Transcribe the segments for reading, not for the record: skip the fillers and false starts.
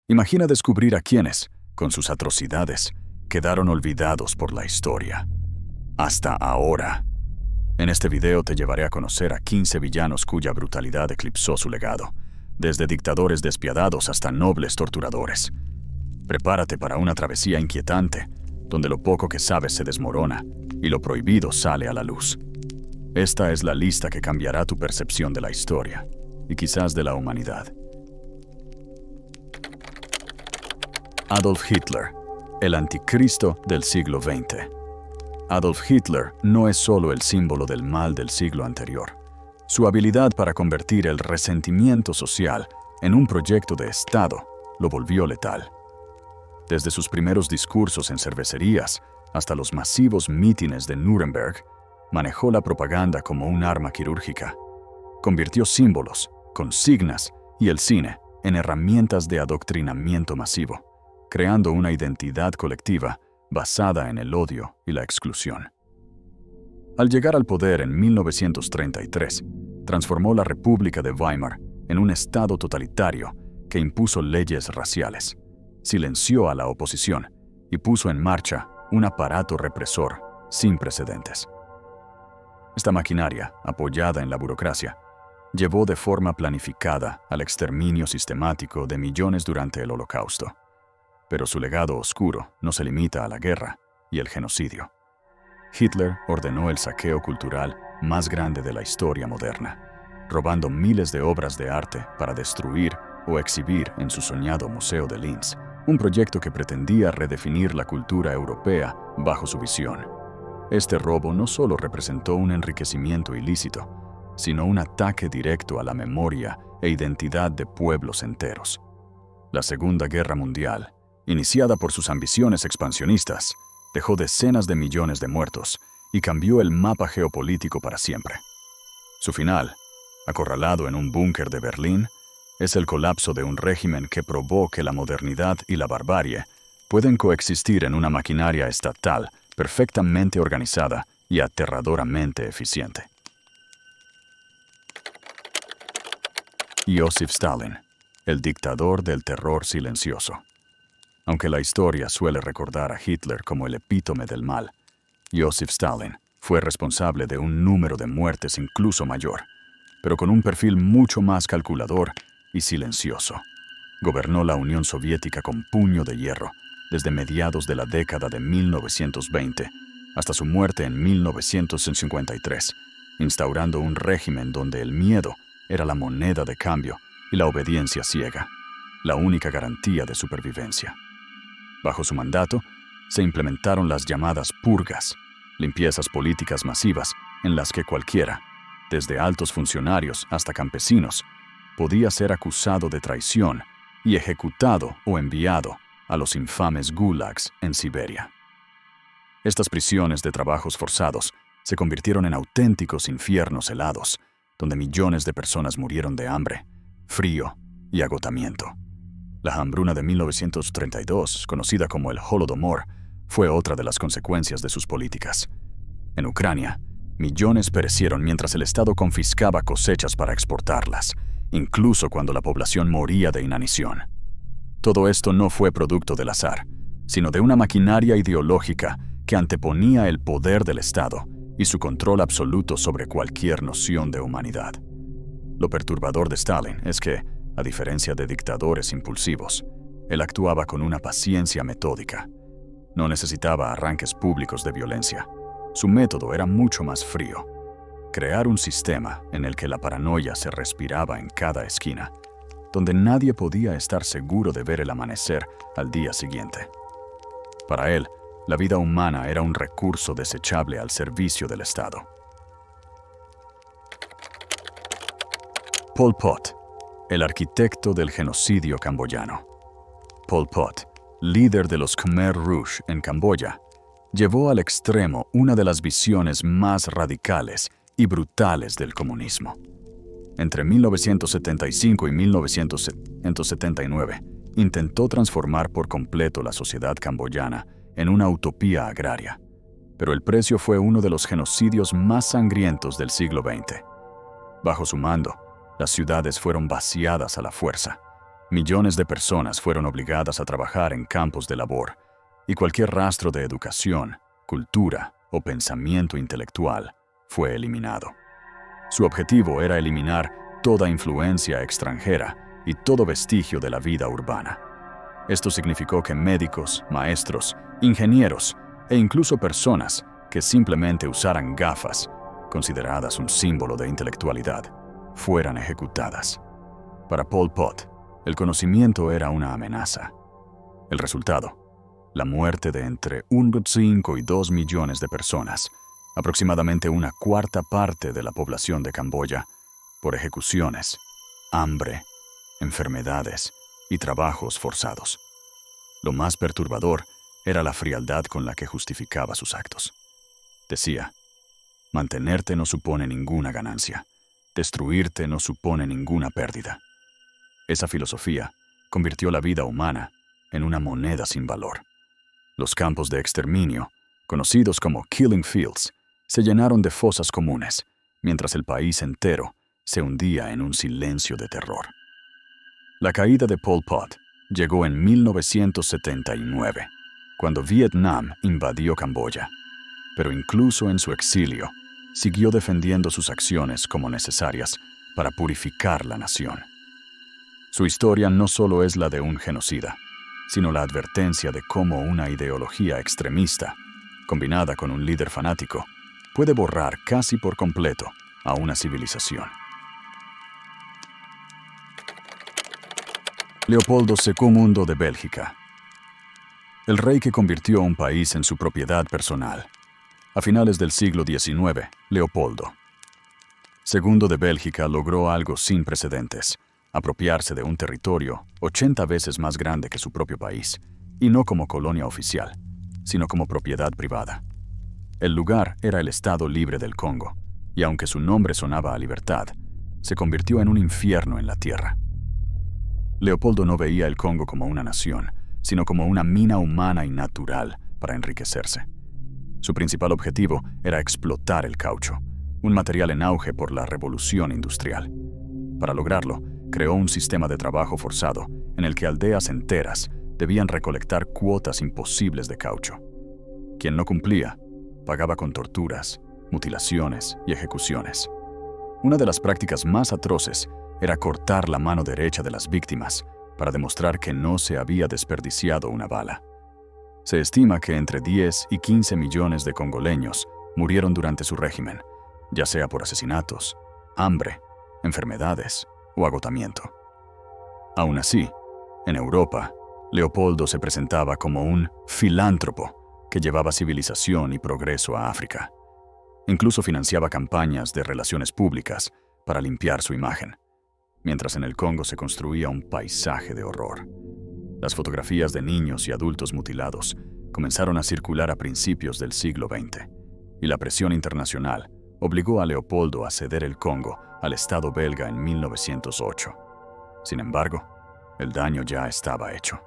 Imagina descubrir a quienes, con sus atrocidades, quedaron olvidados por la historia. Hasta ahora. En este video te llevaré a conocer a 15 villanos cuya brutalidad eclipsó su legado, desde dictadores despiadados hasta nobles torturadores. Prepárate para una travesía inquietante, donde lo poco que sabes se desmorona y lo prohibido sale a la luz. Esta es la lista que cambiará tu percepción de la historia y quizás de la humanidad. Adolf Hitler, el anticristo del siglo XX. Adolf Hitler no es solo el símbolo del mal del siglo anterior. Su habilidad para convertir el resentimiento social en un proyecto de Estado lo volvió letal. Desde sus primeros discursos en cervecerías hasta los masivos mítines de Nuremberg, manejó la propaganda como un arma quirúrgica. Convirtió símbolos, consignas y el cine en herramientas de adoctrinamiento masivo, creando una identidad colectiva basada en el odio y la exclusión. Al llegar al poder en 1933, transformó la República de Weimar en un estado totalitario que impuso leyes raciales, silenció a la oposición y puso en marcha un aparato represor sin precedentes. Esta maquinaria, apoyada en la burocracia, llevó de forma planificada al exterminio sistemático de millones durante el Holocausto. Pero su legado oscuro no se limita a la guerra y el genocidio. Hitler ordenó el saqueo cultural más grande de la historia moderna, robando miles de obras de arte para destruir o exhibir en su soñado Museo de Linz, un proyecto que pretendía redefinir la cultura europea bajo su visión. Este robo no solo representó un enriquecimiento ilícito, sino un ataque directo a la memoria e identidad de pueblos enteros. La Segunda Guerra Mundial, iniciada por sus ambiciones expansionistas, dejó decenas de millones de muertos y cambió el mapa geopolítico para siempre. Su final, acorralado en un búnker de Berlín, es el colapso de un régimen que probó que la modernidad y la barbarie pueden coexistir en una maquinaria estatal perfectamente organizada y aterradoramente eficiente. Joseph Stalin, el dictador del terror silencioso. Aunque la historia suele recordar a Hitler como el epítome del mal, Joseph Stalin fue responsable de un número de muertes incluso mayor, pero con un perfil mucho más calculador y silencioso. Gobernó la Unión Soviética con puño de hierro desde mediados de la década de 1920 hasta su muerte en 1953, instaurando un régimen donde el miedo era la moneda de cambio y la obediencia ciega, la única garantía de supervivencia. Bajo su mandato, se implementaron las llamadas purgas, limpiezas políticas masivas en las que cualquiera, desde altos funcionarios hasta campesinos, podía ser acusado de traición y ejecutado o enviado a los infames gulags en Siberia. Estas prisiones de trabajos forzados se convirtieron en auténticos infiernos helados, donde millones de personas murieron de hambre, frío y agotamiento. La hambruna de 1932, conocida como el Holodomor, fue otra de las consecuencias de sus políticas. En Ucrania, millones perecieron mientras el Estado confiscaba cosechas para exportarlas, incluso cuando la población moría de inanición. Todo esto no fue producto del azar, sino de una maquinaria ideológica que anteponía el poder del Estado y su control absoluto sobre cualquier noción de humanidad. Lo perturbador de Stalin es que, a diferencia de dictadores impulsivos, él actuaba con una paciencia metódica. No necesitaba arranques públicos de violencia. Su método era mucho más frío. Crear un sistema en el que la paranoia se respiraba en cada esquina, donde nadie podía estar seguro de ver el amanecer al día siguiente. Para él, la vida humana era un recurso desechable al servicio del Estado. Pol Pot, el arquitecto del genocidio camboyano. Pol Pot, líder de los Khmer Rouge en Camboya, llevó al extremo una de las visiones más radicales y brutales del comunismo. Entre 1975 y 1979, intentó transformar por completo la sociedad camboyana en una utopía agraria, pero el precio fue uno de los genocidios más sangrientos del siglo XX. Bajo su mando, las ciudades fueron vaciadas a la fuerza, Millones de personas fueron obligadas a trabajar en campos de labor, y cualquier rastro de educación, cultura o pensamiento intelectual fue eliminado. Su objetivo era eliminar toda influencia extranjera y todo vestigio de la vida urbana. Esto significó que médicos, maestros, ingenieros e incluso personas que simplemente usaran gafas, consideradas un símbolo de intelectualidad, fueran ejecutadas. Para Pol Pot, el conocimiento era una amenaza. El resultado: la muerte de entre 1,5 y 2 millones de personas, aproximadamente una cuarta parte de la población de Camboya, por ejecuciones, hambre, enfermedades y trabajos forzados. Lo más perturbador era la frialdad con la que justificaba sus actos. Decía: mantenerte no supone ninguna ganancia, destruirte no supone ninguna pérdida. Esa filosofía convirtió la vida humana en una moneda sin valor. Los campos de exterminio, conocidos como killing fields, se llenaron de fosas comunes, mientras el país entero se hundía en un silencio de terror. La caída de Pol Pot llegó en 1979, cuando Vietnam invadió Camboya, pero incluso en su exilio, siguió defendiendo sus acciones como necesarias para purificar la nación. Su historia no solo es la de un genocida, sino la advertencia de cómo una ideología extremista, combinada con un líder fanático, puede borrar casi por completo a una civilización. Leopoldo II de Bélgica. El rey que convirtió un país en su propiedad personal. A finales del siglo XIX, Leopoldo II de Bélgica logró algo sin precedentes: apropiarse de un territorio 80 veces más grande que su propio país, y no como colonia oficial, sino como propiedad privada. El lugar era el Estado Libre del Congo, y aunque su nombre sonaba a libertad, se convirtió en un infierno en la tierra. Leopoldo no veía el Congo como una nación, sino como una mina humana y natural para enriquecerse. Su principal objetivo era explotar el caucho, un material en auge por la revolución industrial. Para lograrlo, creó un sistema de trabajo forzado en el que aldeas enteras debían recolectar cuotas imposibles de caucho. Quien no cumplía, pagaba con torturas, mutilaciones y ejecuciones. Una de las prácticas más atroces era cortar la mano derecha de las víctimas para demostrar que no se había desperdiciado una bala. Se estima que entre 10 y 15 millones de congoleños murieron durante su régimen, ya sea por asesinatos, hambre, enfermedades o agotamiento. Aún así, en Europa, Leopoldo se presentaba como un filántropo que llevaba civilización y progreso a África. Incluso financiaba campañas de relaciones públicas para limpiar su imagen, mientras en el Congo se construía un paisaje de horror. Las fotografías de niños y adultos mutilados comenzaron a circular a principios del siglo XX, y la presión internacional obligó a Leopoldo a ceder el Congo al Estado belga en 1908. Sin embargo, el daño ya estaba hecho.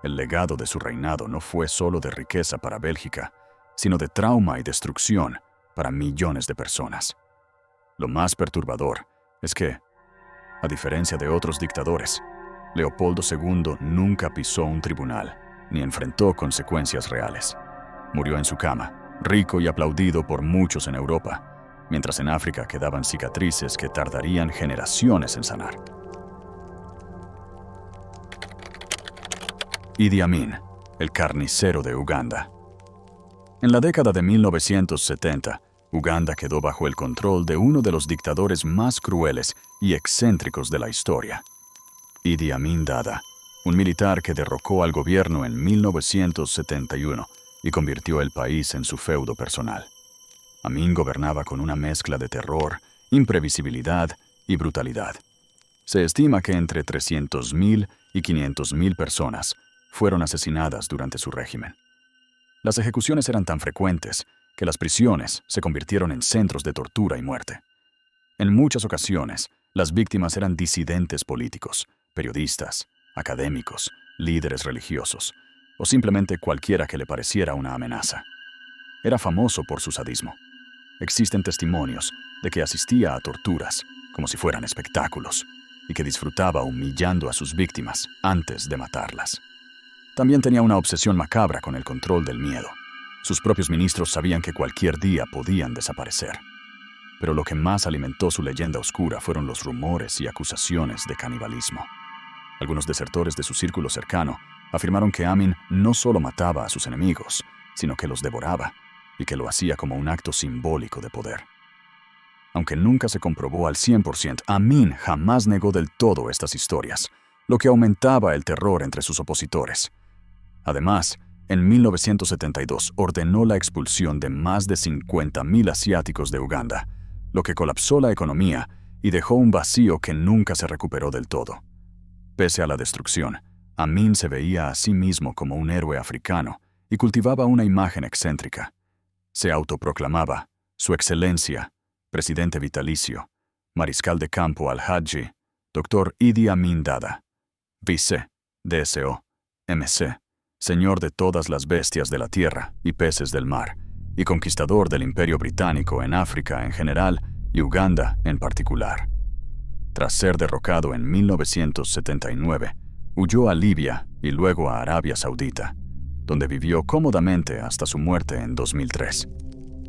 El legado de su reinado no fue solo de riqueza para Bélgica, sino de trauma y destrucción para millones de personas. Lo más perturbador es que, a diferencia de otros dictadores, Leopoldo II nunca pisó un tribunal ni enfrentó consecuencias reales. Murió en su cama, rico y aplaudido por muchos en Europa, mientras en África quedaban cicatrices que tardarían generaciones en sanar. Idi Amin, el carnicero de Uganda. En la década de 1970, Uganda quedó bajo el control de uno de los dictadores más crueles y excéntricos de la historia, Idi Amin Dada, un militar que derrocó al gobierno en 1971 y convirtió el país en su feudo personal. Amin gobernaba con una mezcla de terror, imprevisibilidad y brutalidad. Se estima que entre 300.000 y 500.000 personas fueron asesinadas durante su régimen. Las ejecuciones eran tan frecuentes que las prisiones se convirtieron en centros de tortura y muerte. En muchas ocasiones, las víctimas eran disidentes políticos, periodistas, académicos, líderes religiosos, o simplemente cualquiera que le pareciera una amenaza. Era famoso por su sadismo. Existen testimonios de que asistía a torturas como si fueran espectáculos, y que disfrutaba humillando a sus víctimas antes de matarlas. También tenía una obsesión macabra con el control del miedo. Sus propios ministros sabían que cualquier día podían desaparecer. Pero lo que más alimentó su leyenda oscura fueron los rumores y acusaciones de canibalismo. Algunos desertores de su círculo cercano afirmaron que Amin no solo mataba a sus enemigos, sino que los devoraba, y que lo hacía como un acto simbólico de poder. Aunque nunca se comprobó al 100%, Amin jamás negó del todo estas historias, lo que aumentaba el terror entre sus opositores. Además, en 1972 ordenó la expulsión de más de 50.000 asiáticos de Uganda, lo que colapsó la economía y dejó un vacío que nunca se recuperó del todo. Pese a la destrucción, Amin se veía a sí mismo como un héroe africano y cultivaba una imagen excéntrica. Se autoproclamaba Su Excelencia, Presidente Vitalicio, Mariscal de Campo Al-Hadji, Dr. Idi Amin Dada, Vice, DSO, MC, Señor de todas las bestias de la tierra y peces del mar, y conquistador del Imperio Británico en África en general y Uganda en particular. Tras ser derrocado en 1979, huyó a Libia y luego a Arabia Saudita, donde vivió cómodamente hasta su muerte en 2003.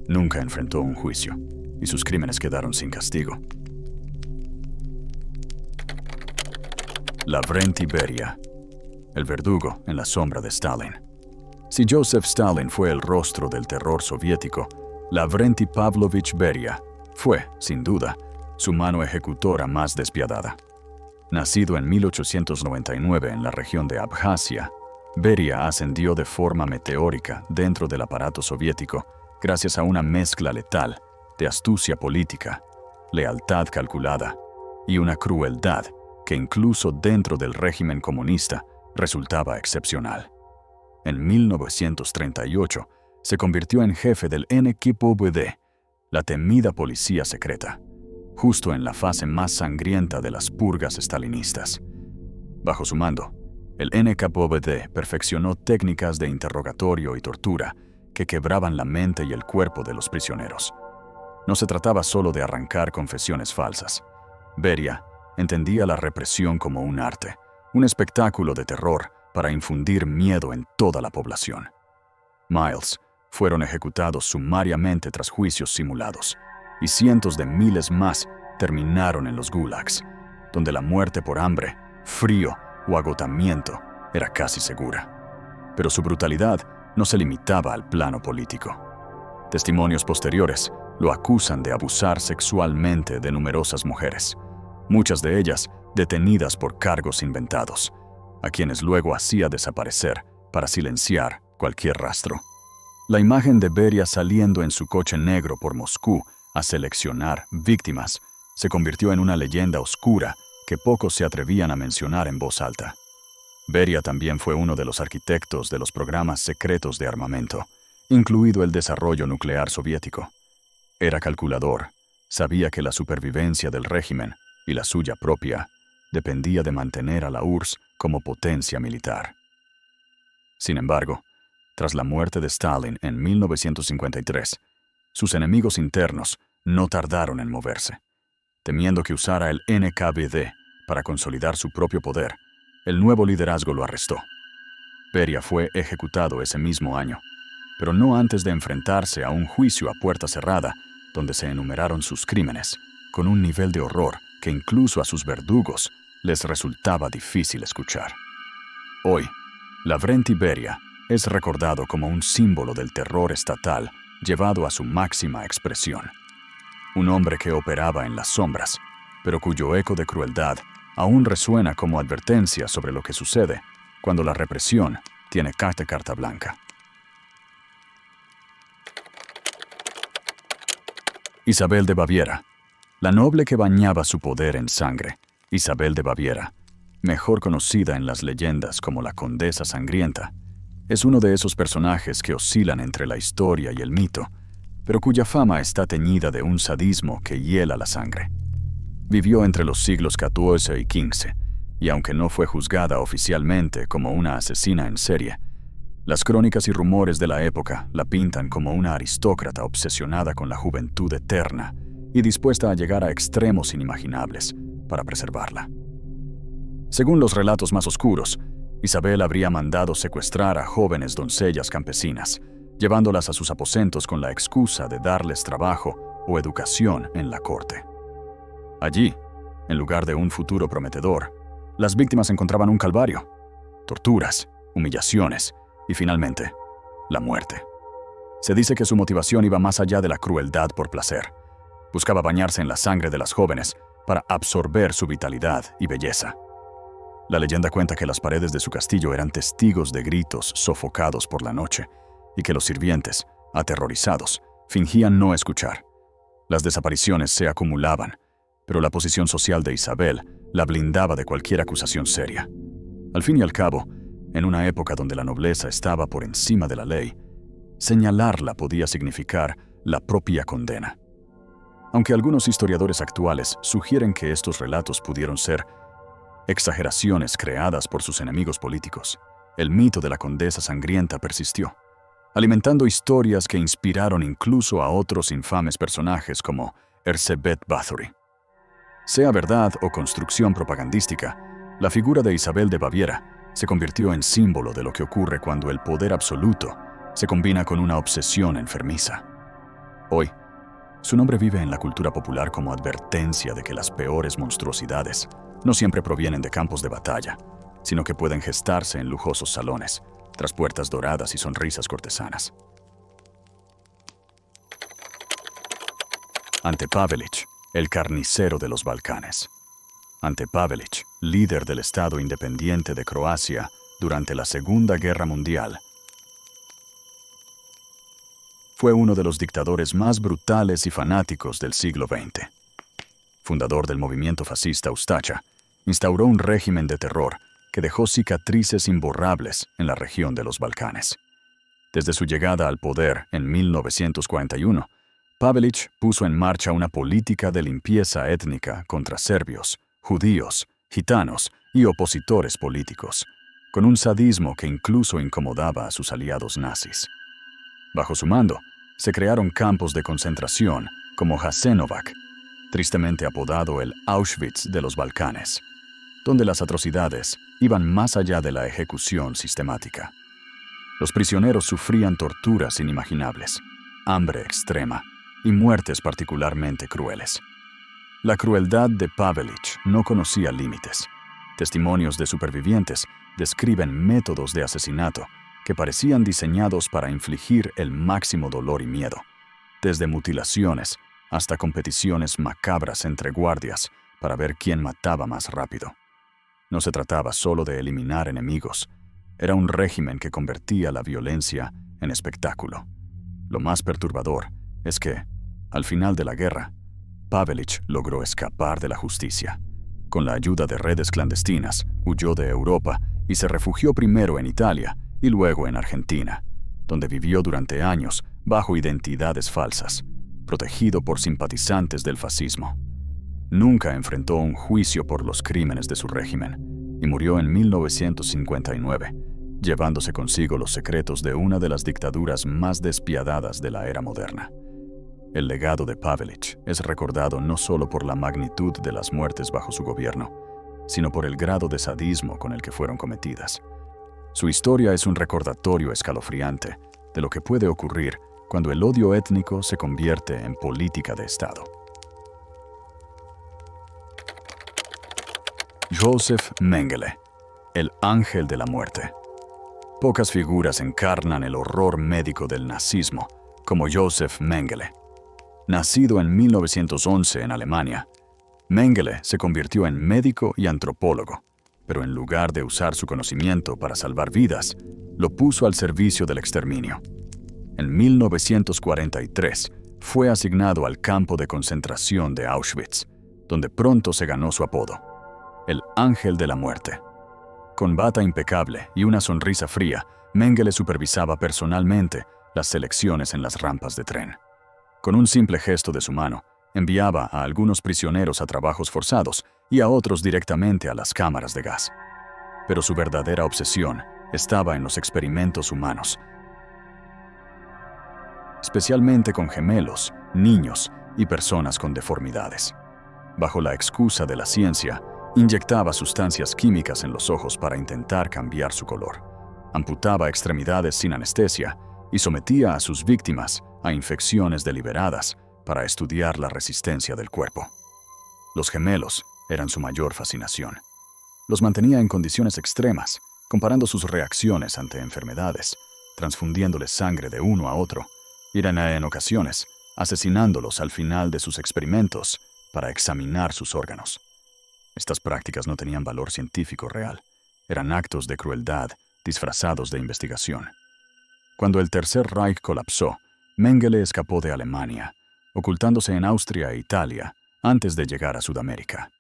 Nunca enfrentó un juicio, y sus crímenes quedaron sin castigo. Lavrenti Beria, el verdugo en la sombra de Stalin. Si Joseph Stalin fue el rostro del terror soviético, Lavrenti Pavlovich Beria fue, sin duda, su mano ejecutora más despiadada. Nacido en 1899 en la región de Abjasia, Beria ascendió de forma meteórica dentro del aparato soviético gracias a una mezcla letal de astucia política, lealtad calculada y una crueldad que incluso dentro del régimen comunista resultaba excepcional. En 1938 se convirtió en jefe del NKVD, la temida policía secreta, justo en la fase más sangrienta de las purgas estalinistas. Bajo su mando, el NKVD perfeccionó técnicas de interrogatorio y tortura que quebraban la mente y el cuerpo de los prisioneros. No se trataba solo de arrancar confesiones falsas. Beria entendía la represión como un arte, un espectáculo de terror para infundir miedo en toda la población. Miles fueron ejecutados sumariamente tras juicios simulados, y cientos de miles más terminaron en los gulags, donde la muerte por hambre, frío o agotamiento era casi segura. Pero su brutalidad no se limitaba al plano político. Testimonios posteriores lo acusan de abusar sexualmente de numerosas mujeres, muchas de ellas detenidas por cargos inventados, a quienes luego hacía desaparecer para silenciar cualquier rastro. La imagen de Beria saliendo en su coche negro por Moscú a seleccionar víctimas se convirtió en una leyenda oscura que pocos se atrevían a mencionar en voz alta. Beria también fue uno de los arquitectos de los programas secretos de armamento, incluido el desarrollo nuclear soviético. Era calculador, sabía que la supervivencia del régimen y la suya propia dependía de mantener a la URSS como potencia militar. Sin embargo, tras la muerte de Stalin en 1953, sus enemigos internos no tardaron en moverse. Temiendo que usara el NKVD para consolidar su propio poder, el nuevo liderazgo lo arrestó. Beria fue ejecutado ese mismo año, pero no antes de enfrentarse a un juicio a puerta cerrada, donde se enumeraron sus crímenes, con un nivel de horror que incluso a sus verdugos les resultaba difícil escuchar. Hoy, Lavrenti Beria es recordado como un símbolo del terror estatal llevado a su máxima expresión. Un hombre que operaba en las sombras, pero cuyo eco de crueldad aún resuena como advertencia sobre lo que sucede cuando la represión tiene carta blanca. Isabel de Baviera, la noble que bañaba su poder en sangre. Isabel de Baviera, mejor conocida en las leyendas como la Condesa Sangrienta, es uno de esos personajes que oscilan entre la historia y el mito, pero cuya fama está teñida de un sadismo que hiela la sangre. Vivió entre los siglos XIV y XV, y aunque no fue juzgada oficialmente como una asesina en serie, las crónicas y rumores de la época la pintan como una aristócrata obsesionada con la juventud eterna y dispuesta a llegar a extremos inimaginables para preservarla. Según los relatos más oscuros, Isabel habría mandado secuestrar a jóvenes doncellas campesinas, llevándolas a sus aposentos con la excusa de darles trabajo o educación en la corte. Allí, en lugar de un futuro prometedor, las víctimas encontraban un calvario, torturas, humillaciones y finalmente, la muerte. Se dice que su motivación iba más allá de la crueldad por placer. Buscaba bañarse en la sangre de las jóvenes para absorber su vitalidad y belleza. La leyenda cuenta que las paredes de su castillo eran testigos de gritos sofocados por la noche y que los sirvientes, aterrorizados, fingían no escuchar. Las desapariciones se acumulaban, pero la posición social de Isabel la blindaba de cualquier acusación seria. Al fin y al cabo, en una época donde la nobleza estaba por encima de la ley, señalarla podía significar la propia condena. Aunque algunos historiadores actuales sugieren que estos relatos pudieron ser exageraciones creadas por sus enemigos políticos, el mito de la condesa sangrienta persistió, alimentando historias que inspiraron incluso a otros infames personajes como Elizabeth Bathory. Sea verdad o construcción propagandística, la figura de Isabel de Baviera se convirtió en símbolo de lo que ocurre cuando el poder absoluto se combina con una obsesión enfermiza. Hoy, su nombre vive en la cultura popular como advertencia de que las peores monstruosidades no siempre provienen de campos de batalla, sino que pueden gestarse en lujosos salones, tras puertas doradas y sonrisas cortesanas. Ante Pavelić, el carnicero de los Balcanes. Ante Pavelić, líder del Estado independiente de Croacia durante la Segunda Guerra Mundial, fue uno de los dictadores más brutales y fanáticos del siglo XX. Fundador del movimiento fascista Ustaša, instauró un régimen de terror que dejó cicatrices imborrables en la región de los Balcanes. Desde su llegada al poder en 1941, Pavelić puso en marcha una política de limpieza étnica contra serbios, judíos, gitanos y opositores políticos, con un sadismo que incluso incomodaba a sus aliados nazis. Bajo su mando, se crearon campos de concentración como Jasenovac, tristemente apodado el Auschwitz de los Balcanes, donde las atrocidades iban más allá de la ejecución sistemática. Los prisioneros sufrían torturas inimaginables, hambre extrema y muertes particularmente crueles. La crueldad de Pavelić no conocía límites. Testimonios de supervivientes describen métodos de asesinato que parecían diseñados para infligir el máximo dolor y miedo, desde mutilaciones hasta competiciones macabras entre guardias para ver quién mataba más rápido. No se trataba solo de eliminar enemigos, era un régimen que convertía la violencia en espectáculo. Lo más perturbador es que, al final de la guerra, Pavelić logró escapar de la justicia. Con la ayuda de redes clandestinas, huyó de Europa y se refugió primero en Italia y luego en Argentina, donde vivió durante años bajo identidades falsas, protegido por simpatizantes del fascismo. Nunca enfrentó un juicio por los crímenes de su régimen y murió en 1959, llevándose consigo los secretos de una de las dictaduras más despiadadas de la era moderna. El legado de Pavelić es recordado no solo por la magnitud de las muertes bajo su gobierno, sino por el grado de sadismo con el que fueron cometidas. Su historia es un recordatorio escalofriante de lo que puede ocurrir cuando el odio étnico se convierte en política de Estado. Józef Mengele, el ángel de la muerte. Pocas figuras encarnan el horror médico del nazismo como Józef Mengele. Nacido en 1911 en Alemania, Mengele se convirtió en médico y antropólogo, pero en lugar de usar su conocimiento para salvar vidas, lo puso al servicio del exterminio. En 1943 fue asignado al campo de concentración de Auschwitz, donde pronto se ganó su apodo, el Ángel de la Muerte. Con bata impecable y una sonrisa fría, Mengele supervisaba personalmente las selecciones en las rampas de tren. Con un simple gesto de su mano, enviaba a algunos prisioneros a trabajos forzados y a otros directamente a las cámaras de gas. Pero su verdadera obsesión estaba en los experimentos humanos, especialmente con gemelos, niños y personas con deformidades. Bajo la excusa de la ciencia, Inyectaba sustancias químicas en los ojos para intentar cambiar su color. Amputaba extremidades sin anestesia y sometía a sus víctimas a infecciones deliberadas para estudiar la resistencia del cuerpo. Los gemelos eran su mayor fascinación. Los mantenía en condiciones extremas, comparando sus reacciones ante enfermedades, transfundiéndoles sangre de uno a otro, y en ocasiones asesinándolos al final de sus experimentos para examinar sus órganos. Estas prácticas no tenían valor científico real, eran actos de crueldad disfrazados de investigación. Cuando el Tercer Reich colapsó, Mengele escapó de Alemania, ocultándose en Austria e Italia antes de llegar a Sudamérica.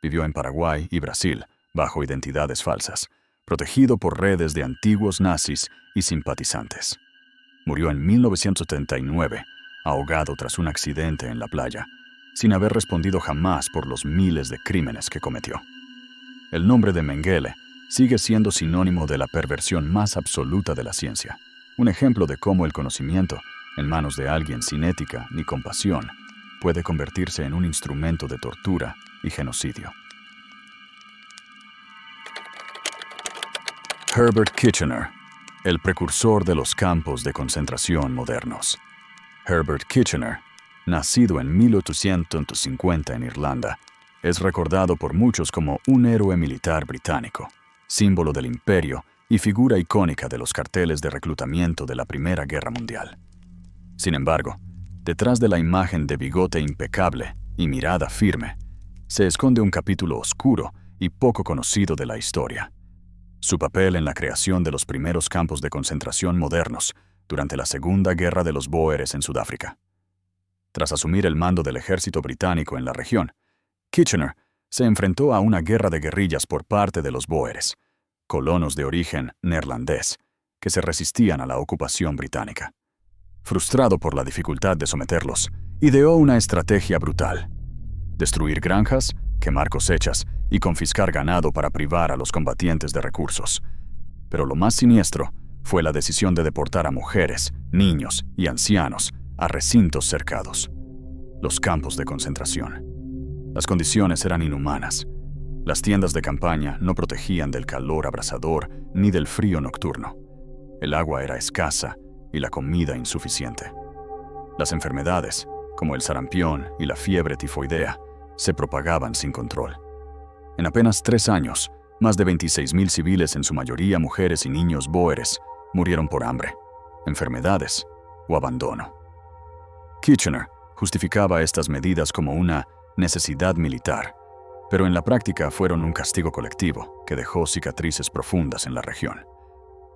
Vivió en Paraguay y Brasil bajo identidades falsas, protegido por redes de antiguos nazis y simpatizantes. Murió en 1979, ahogado tras un accidente en la playa, sin haber respondido jamás por los miles de crímenes que cometió. El nombre de Mengele sigue siendo sinónimo de la perversión más absoluta de la ciencia, un ejemplo de cómo el conocimiento, en manos de alguien sin ética ni compasión, puede convertirse en un instrumento de tortura y genocidio. Herbert Kitchener, el precursor de los campos de concentración modernos. Herbert Kitchener, nacido en 1850 en Irlanda, es recordado por muchos como un héroe militar británico, símbolo del imperio y figura icónica de los carteles de reclutamiento de la Primera Guerra Mundial. Sin embargo, detrás de la imagen de bigote impecable y mirada firme, se esconde un capítulo oscuro y poco conocido de la historia. Su papel en la creación de los primeros campos de concentración modernos durante la Segunda Guerra de los Bóeres en Sudáfrica. Tras asumir el mando del ejército británico en la región, Kitchener se enfrentó a una guerra de guerrillas por parte de los Bóeres, colonos de origen neerlandés, que se resistían a la ocupación británica. Frustrado por la dificultad de someterlos, ideó una estrategia brutal: destruir granjas, quemar cosechas y confiscar ganado para privar a los combatientes de recursos. Pero lo más siniestro fue la decisión de deportar a mujeres, niños y ancianos a recintos cercados, los campos de concentración. Las condiciones eran inhumanas. Las tiendas de campaña no protegían del calor abrasador ni del frío nocturno. El agua era escasa y la comida insuficiente. Las enfermedades, como el sarampión y la fiebre tifoidea, se propagaban sin control. En apenas 3 años, más de 26,000 civiles, en su mayoría mujeres y niños bóeres, murieron por hambre, enfermedades o abandono. Kitchener justificaba estas medidas como una necesidad militar, pero en la práctica fueron un castigo colectivo que dejó cicatrices profundas en la región.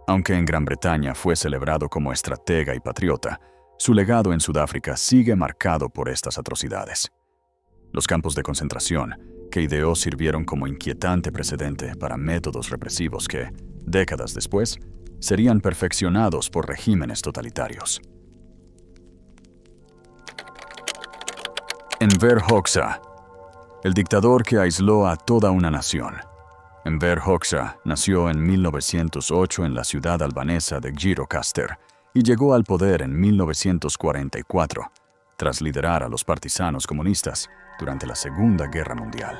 Aunque en Gran Bretaña fue celebrado como estratega y patriota, su legado en Sudáfrica sigue marcado por estas atrocidades. Los campos de concentración que ideó sirvieron como inquietante precedente para métodos represivos que, décadas después, serían perfeccionados por regímenes totalitarios. Enver Hoxha, el dictador que aisló a toda una nación. Enver Hoxha nació en 1908 en la ciudad albanesa de Gjirokastër y llegó al poder en 1944, tras liderar a los partisanos comunistas durante la Segunda Guerra Mundial.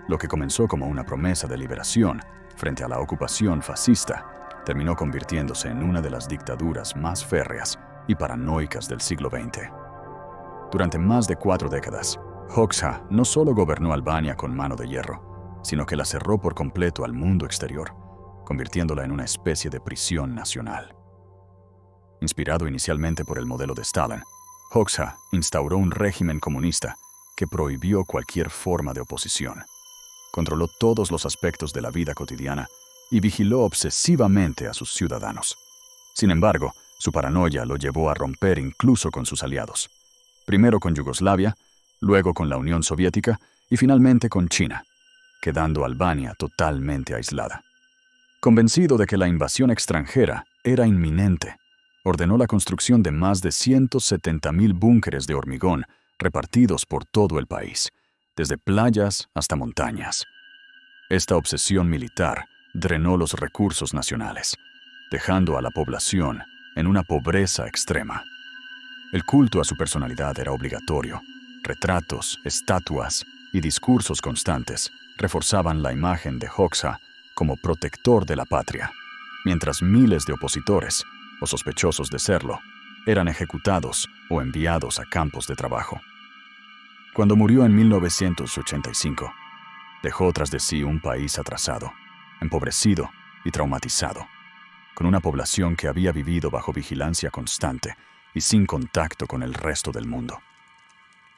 Lo que comenzó como una promesa de liberación frente a la ocupación fascista terminó convirtiéndose en una de las dictaduras más férreas y paranoicas del siglo XX. Durante más de 4 décadas, Hoxha no solo gobernó Albania con mano de hierro, sino que la cerró por completo al mundo exterior, convirtiéndola en una especie de prisión nacional. Inspirado inicialmente por el modelo de Stalin, Hoxha instauró un régimen comunista que prohibió cualquier forma de oposición, controló todos los aspectos de la vida cotidiana y vigiló obsesivamente a sus ciudadanos. Sin embargo, su paranoia lo llevó a romper incluso con sus aliados, primero con Yugoslavia, luego con la Unión Soviética y finalmente con China, quedando Albania totalmente aislada. Convencido de que la invasión extranjera era inminente, ordenó la construcción de más de 170,000 búnkeres de hormigón repartidos por todo el país, desde playas hasta montañas. Esta obsesión militar drenó los recursos nacionales, dejando a la población en una pobreza extrema. El culto a su personalidad era obligatorio. Retratos, estatuas y discursos constantes reforzaban la imagen de Hoxha como protector de la patria, mientras miles de opositores, o sospechosos de serlo, eran ejecutados o enviados a campos de trabajo. Cuando murió en 1985, dejó tras de sí un país atrasado, empobrecido y traumatizado, con una población que había vivido bajo vigilancia constante y sin contacto con el resto del mundo.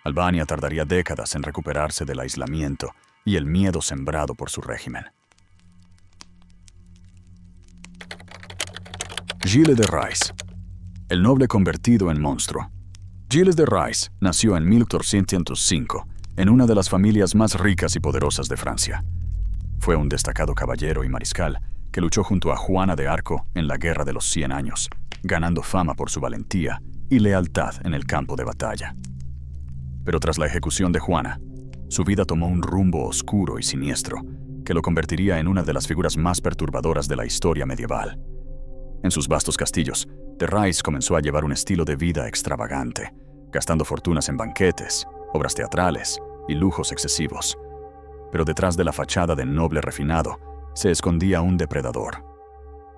Albania tardaría décadas en recuperarse del aislamiento y el miedo sembrado por su régimen. Gilles de Rais, el noble convertido en monstruo. Gilles de Rais nació en 1405 en una de las familias más ricas y poderosas de Francia. Fue un destacado caballero y mariscal que luchó junto a Juana de Arco en la Guerra de los 100 Años, ganando fama por su valentía y lealtad en el campo de batalla. Pero tras la ejecución de Juana, su vida tomó un rumbo oscuro y siniestro que lo convertiría en una de las figuras más perturbadoras de la historia medieval. En sus vastos castillos, de Rais comenzó a llevar un estilo de vida extravagante, gastando fortunas en banquetes, obras teatrales y lujos excesivos. Pero detrás de la fachada de noble refinado se escondía un depredador.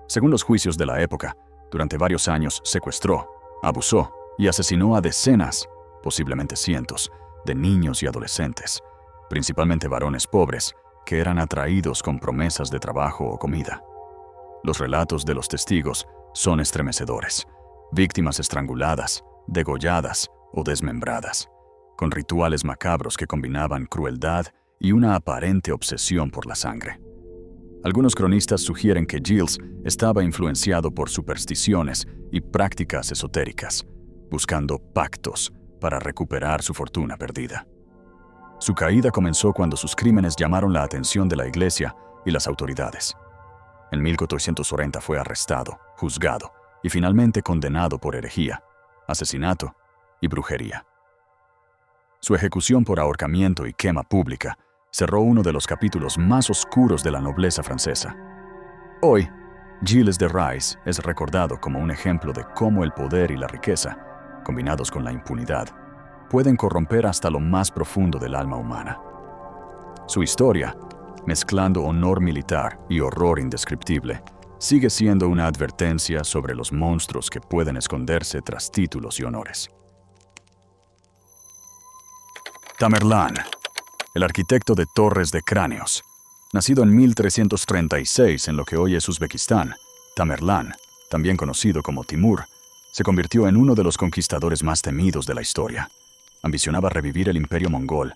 Según los juicios de la época, durante varios años secuestró, abusó y asesinó a decenas, posiblemente cientos, de niños y adolescentes, principalmente varones pobres, que eran atraídos con promesas de trabajo o comida. Los relatos de los testigos son estremecedores. Víctimas estranguladas, degolladas o desmembradas, con rituales macabros que combinaban crueldad y una aparente obsesión por la sangre. Algunos cronistas sugieren que Gilles estaba influenciado por supersticiones y prácticas esotéricas, buscando pactos para recuperar su fortuna perdida. Su caída comenzó cuando sus crímenes llamaron la atención de la Iglesia y las autoridades. En 1440 fue arrestado, juzgado y finalmente condenado por herejía, asesinato y brujería. Su ejecución por ahorcamiento y quema pública cerró uno de los capítulos más oscuros de la nobleza francesa. Hoy, Gilles de Rais es recordado como un ejemplo de cómo el poder y la riqueza, combinados con la impunidad, pueden corromper hasta lo más profundo del alma humana. Su historia, mezclando honor militar y horror indescriptible, sigue siendo una advertencia sobre los monstruos que pueden esconderse tras títulos y honores. Tamerlán, el arquitecto de torres de cráneos. Nacido en 1336 en lo que hoy es Uzbekistán, Tamerlán, también conocido como Timur, se convirtió en uno de los conquistadores más temidos de la historia. Ambicionaba revivir el imperio mongol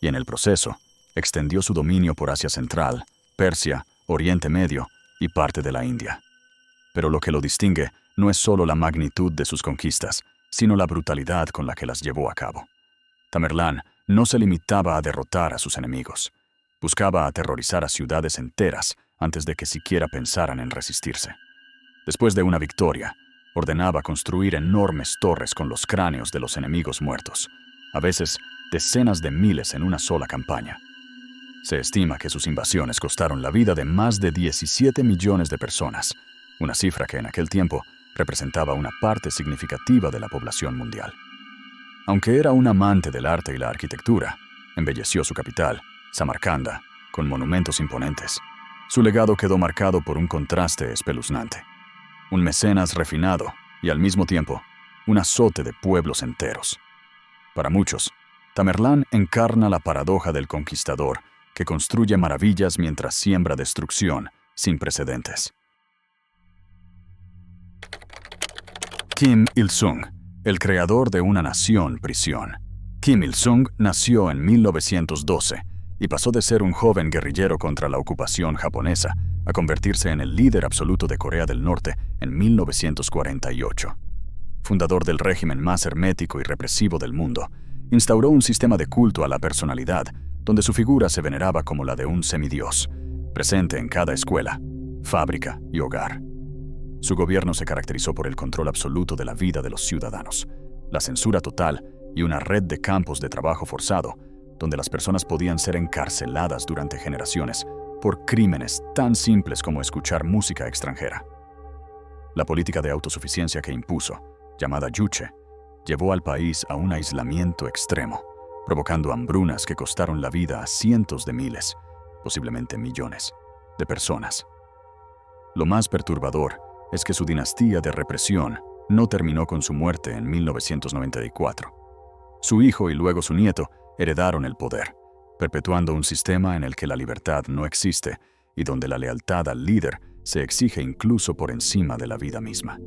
y en el proceso extendió su dominio por Asia Central, Persia, Oriente Medio y parte de la India. Pero lo que lo distingue no es solo la magnitud de sus conquistas, sino la brutalidad con la que las llevó a cabo. Tamerlán no se limitaba a derrotar a sus enemigos. Buscaba aterrorizar a ciudades enteras antes de que siquiera pensaran en resistirse. Después de una victoria, ordenaba construir enormes torres con los cráneos de los enemigos muertos, a veces decenas de miles en una sola campaña. Se estima que sus invasiones costaron la vida de más de 17 millones de personas, una cifra que en aquel tiempo representaba una parte significativa de la población mundial. Aunque era un amante del arte y la arquitectura, embelleció su capital, Samarcanda, con monumentos imponentes. Su legado quedó marcado por un contraste espeluznante. Un mecenas refinado y, al mismo tiempo, un azote de pueblos enteros. Para muchos, Tamerlán encarna la paradoja del conquistador que construye maravillas mientras siembra destrucción sin precedentes. Kim Il-sung, el creador de una nación prisión. Kim Il-sung nació en 1912 y pasó de ser un joven guerrillero contra la ocupación japonesa a convertirse en el líder absoluto de Corea del Norte en 1948. Fundador del régimen más hermético y represivo del mundo, instauró un sistema de culto a la personalidad, donde su figura se veneraba como la de un semidios, presente en cada escuela, fábrica y hogar. Su gobierno se caracterizó por el control absoluto de la vida de los ciudadanos, la censura total y una red de campos de trabajo forzado, donde las personas podían ser encarceladas durante generaciones por crímenes tan simples como escuchar música extranjera. La política de autosuficiencia que impuso, llamada Juche, llevó al país a un aislamiento extremo, provocando hambrunas que costaron la vida a cientos de miles, posiblemente millones, de personas. Lo más perturbador es que su dinastía de represión no terminó con su muerte en 1994. Su hijo y luego su nieto heredaron el poder, perpetuando un sistema en el que la libertad no existe y donde la lealtad al líder se exige incluso por encima de la vida misma.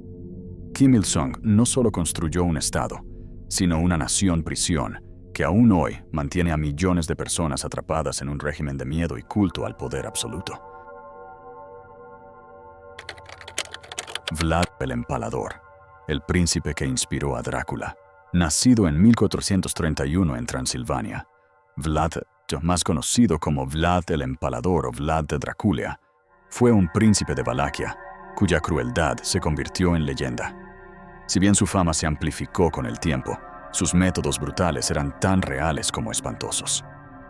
Kim Il-sung no solo construyó un estado, sino una nación-prisión que aún hoy mantiene a millones de personas atrapadas en un régimen de miedo y culto al poder absoluto. Vlad el Empalador, el príncipe que inspiró a Drácula. Nacido en 1431 en Transilvania, Vlad, más conocido como Vlad el Empalador o Vlad de Drácula, fue un príncipe de Valaquia, cuya crueldad se convirtió en leyenda. Si bien su fama se amplificó con el tiempo, sus métodos brutales eran tan reales como espantosos.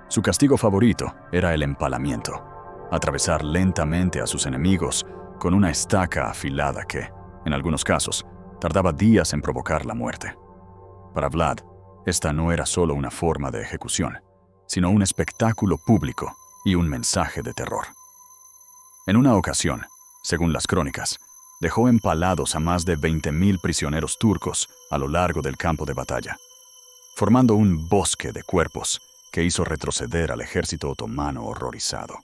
Su castigo favorito era el empalamiento, atravesar lentamente a sus enemigos con una estaca afilada que, en algunos casos, tardaba días en provocar la muerte. Para Vlad, esta no era solo una forma de ejecución, sino un espectáculo público y un mensaje de terror. En una ocasión, según las crónicas, dejó empalados a más de 20.000 prisioneros turcos a lo largo del campo de batalla, formando un bosque de cuerpos que hizo retroceder al ejército otomano horrorizado.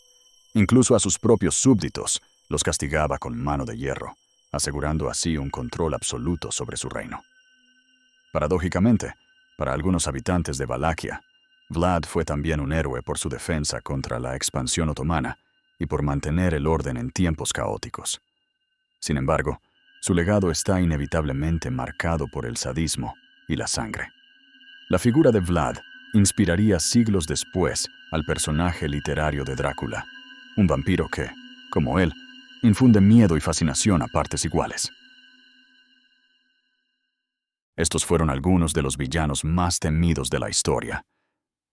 Incluso a sus propios súbditos los castigaba con mano de hierro, asegurando así un control absoluto sobre su reino. Paradójicamente, para algunos habitantes de Valaquia, Vlad fue también un héroe por su defensa contra la expansión otomana y por mantener el orden en tiempos caóticos. Sin embargo, su legado está inevitablemente marcado por el sadismo y la sangre. La figura de Vlad inspiraría siglos después al personaje literario de Drácula, un vampiro que, como él, infunde miedo y fascinación a partes iguales. Estos fueron algunos de los villanos más temidos de la historia.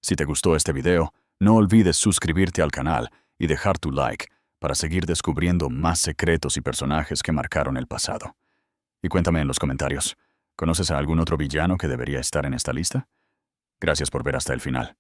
Si te gustó este video, no olvides suscribirte al canal y dejar tu like para seguir descubriendo más secretos y personajes que marcaron el pasado. Y cuéntame en los comentarios, ¿conoces a algún otro villano que debería estar en esta lista? Gracias por ver hasta el final.